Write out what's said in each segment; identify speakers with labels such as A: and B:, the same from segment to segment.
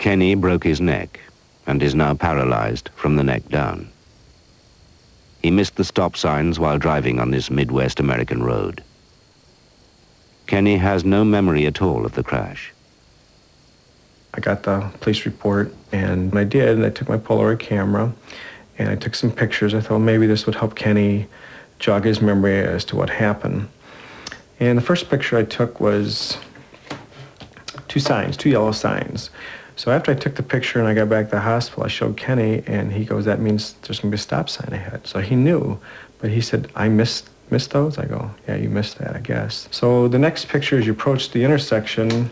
A: Kenny broke his neck and is now paralyzed from the neck down. He missed the stop signs while driving on this Midwest American road. Kenny has no memory at all of the crash.
B: I got the police report, and I did, and I took my Polaroid camera, and I took some pictures. I thought maybe this would help Kenny jog his memory as to what happened. And the first picture I took was two yellow signs. So after I took the picture and I got back to the hospital, I showed Kenny, and he goes, that means there's going to be a stop sign ahead. So he knew, but he said, I missed those? I go, yeah, you missed that, I guess. So the next picture, as you approach the intersection,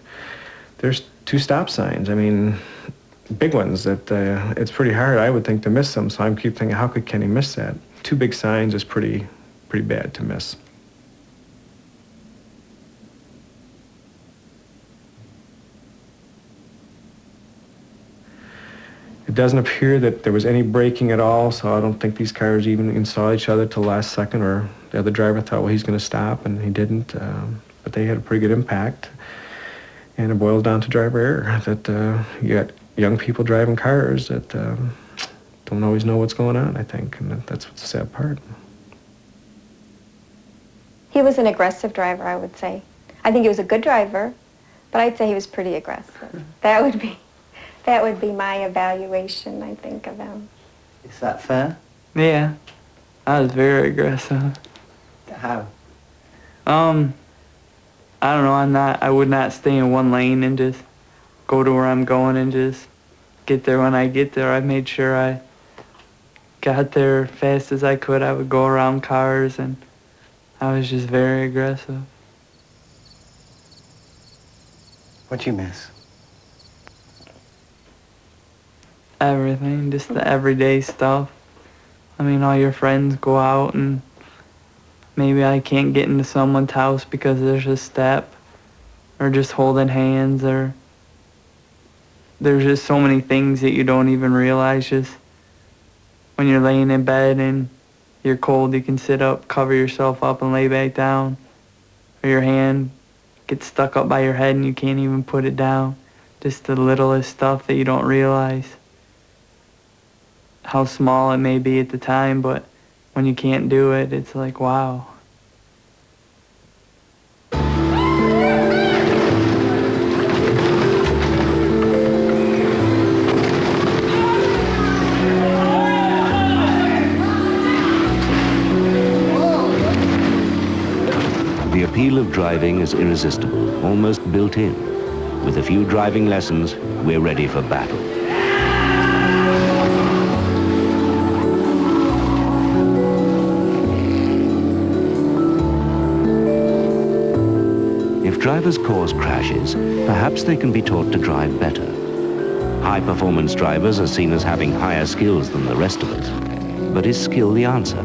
B: there's two stop signs. I mean, big ones that it's pretty hard, I would think, to miss them. So I keep thinking, how could Kenny miss that? Two big signs is pretty bad to miss. It doesn't appear that there was any braking at all, so I don't think these cars even saw each other till the last second, or the other driver thought, well, he's going to stop, and he didn't. But they had a pretty good impact. And it boils down to driver error, that you got young people driving cars that don't always know what's going on, I think, and that's what's the sad part.
C: He was an aggressive driver, I would say. I think he was a good driver, but I'd say he was pretty aggressive. That would be my evaluation, I think, of him.
D: Is that fair?
E: Yeah, I was very aggressive.
D: How?
E: I don't know, I would not stay in one lane and just go to where I'm going and just get there when I get there. I made sure I got there fast as I could. I would go around cars, and I was just very aggressive.
D: What'd you miss?
E: Everything, just the everyday stuff. I mean, all your friends go out, and maybe I can't get into someone's house because there's a step, or just holding hands, or there's just so many things that you don't even realize. Just when you're laying in bed and you're cold, you can sit up, cover yourself up, and lay back down. Or your hand gets stuck up by your head and you can't even put it down. Just the littlest stuff that you don't realize how small it may be at the time, but when you can't do it, it's like, wow.
A: The appeal of driving is irresistible, almost built in. With a few driving lessons, we're ready for battle. If drivers cause crashes, perhaps they can be taught to drive better. High-performance drivers are seen as having higher skills than the rest of us. But is skill the answer?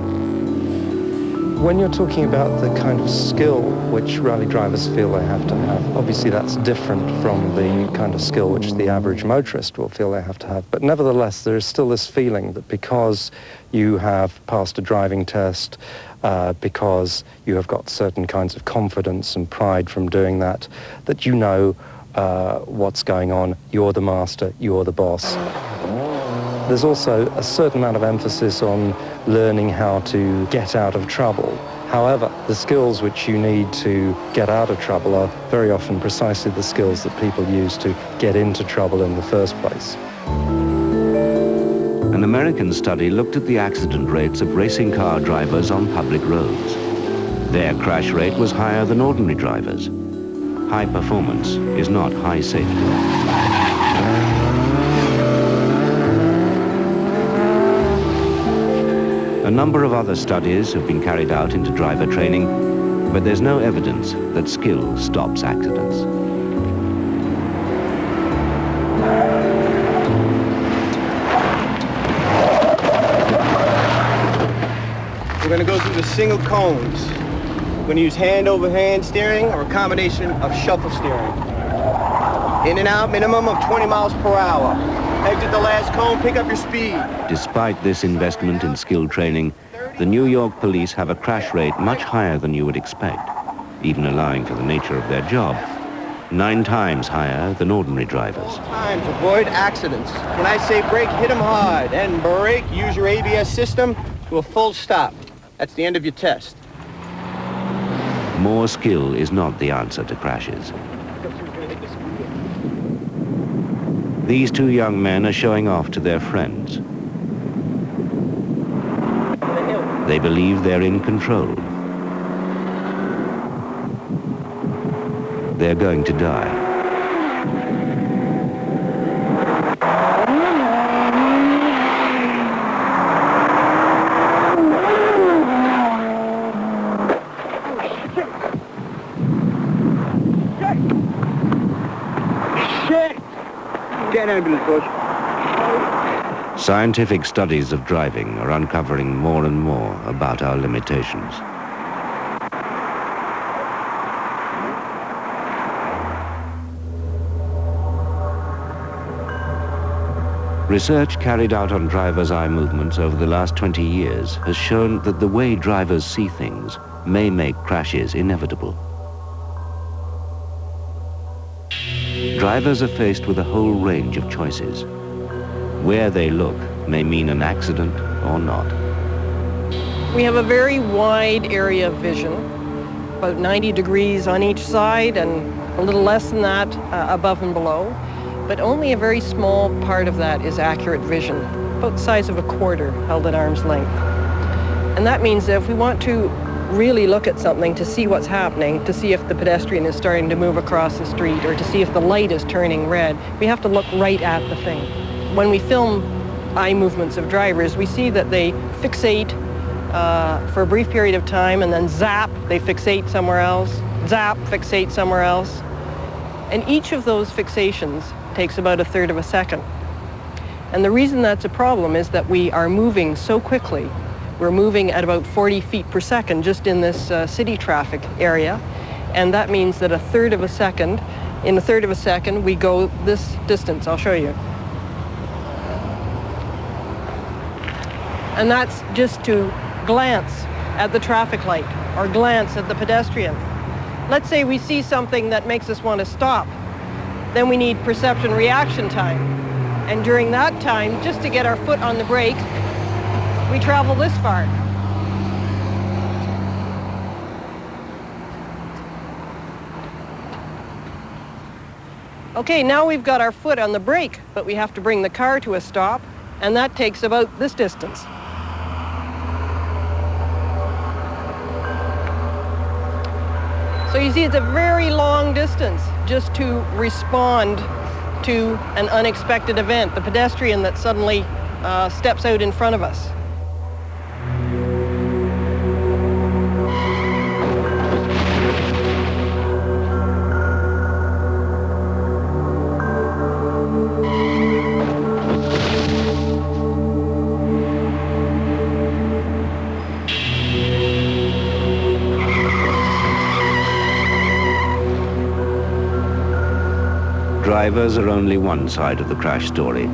F: When you're talking about the kind of skill which rally drivers feel they have to have, obviously that's different from the kind of skill which the average motorist will feel they have to have. But nevertheless, there is still this feeling that because you have passed a driving test, because you have got certain kinds of confidence and pride from doing that, that you know what's going on, you're the master, you're the boss. There's also a certain amount of emphasis on learning how to get out of trouble. However, the skills which you need to get out of trouble are very often precisely the skills that people use to get into trouble in the first place.
A: An American study looked at the accident rates of racing car drivers on public roads. Their crash rate was higher than ordinary drivers. High performance is not high safety. A number of other studies have been carried out into driver training, but there's no evidence that skill stops accidents.
G: We're going to go through the single cones. We're going to use hand-over-hand steering or a combination of shuffle steering. In and out, minimum of 20 miles per hour. Exit the last cone, pick up your speed.
A: Despite this investment in skill training, the New York police have a crash rate much higher than you would expect, even allowing for the nature of their job. 9 times higher than ordinary drivers.
G: Time to avoid accidents. When I say brake, hit them hard. And brake, use your ABS system to a full stop. That's the end of your test.
A: More skill is not the answer to crashes. These 2 young men are showing off to their friends. They believe they're in control. They're going to die. Scientific studies of driving are uncovering more and more about our limitations. Research carried out on drivers' eye movements over the last 20 years has shown that the way drivers see things may make crashes inevitable. Drivers are faced with a whole range of choices. Where they look may mean an accident or not.
H: We have a very wide area of vision, about 90 degrees on each side and a little less than that above and below. But only a very small part of that is accurate vision, about the size of a quarter held at arm's length. And that means that if we want to really look at something to see what's happening, to see if the pedestrian is starting to move across the street or to see if the light is turning red, we have to look right at the thing. When we film eye movements of drivers, we see that they fixate for a brief period of time and then zap, they fixate somewhere else, zap, fixate somewhere else. And each of those fixations takes about 1/3 of a second. And the reason that's a problem is that we are moving so quickly. We're moving at about 40 feet per second just in this city traffic area. And that means that in 1/3 of a second, we go this distance. I'll show you. And that's just to glance at the traffic light or glance at the pedestrian. Let's say we see something that makes us want to stop. Then we need perception reaction time. And during that time, just to get our foot on the brake, we travel this far. Okay, now we've got our foot on the brake, but we have to bring the car to a stop, and that takes about this distance. So you see, it's a very long distance just to respond to an unexpected event, the pedestrian that suddenly steps out in front of us.
A: Drivers are only one side of the crash story.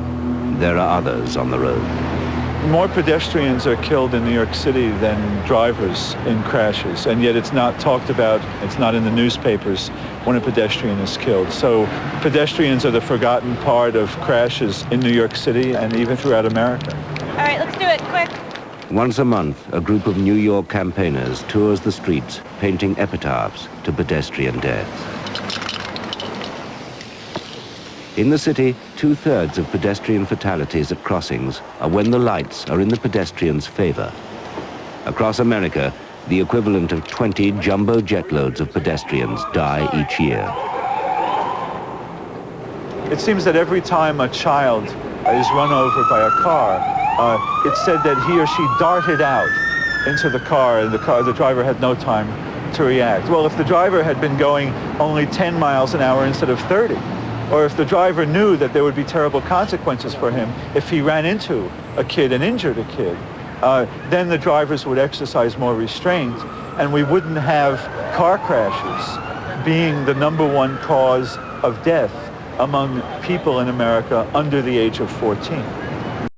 A: There are others on the road.
I: More pedestrians are killed in New York City than drivers in crashes, and yet it's not talked about, it's not in the newspapers when a pedestrian is killed. So pedestrians are the forgotten part of crashes in New York City and even throughout America.
J: All right, let's do it, quick.
A: Once a month, a group of New York campaigners tours the streets, painting epitaphs to pedestrian deaths. In the city, 2/3 of pedestrian fatalities at crossings are when the lights are in the pedestrian's favor. Across America, the equivalent of 20 jumbo jet loads of pedestrians die each year.
I: It seems that every time a child is run over by a car, it's said that he or she darted out into the car, and the driver had no time to react. Well, if the driver had been going only 10 miles an hour instead of 30, or if the driver knew that there would be terrible consequences for him if he ran into a kid and injured a kid, then the drivers would exercise more restraint, and we wouldn't have car crashes being the #1 cause of death among people in America under the age of 14.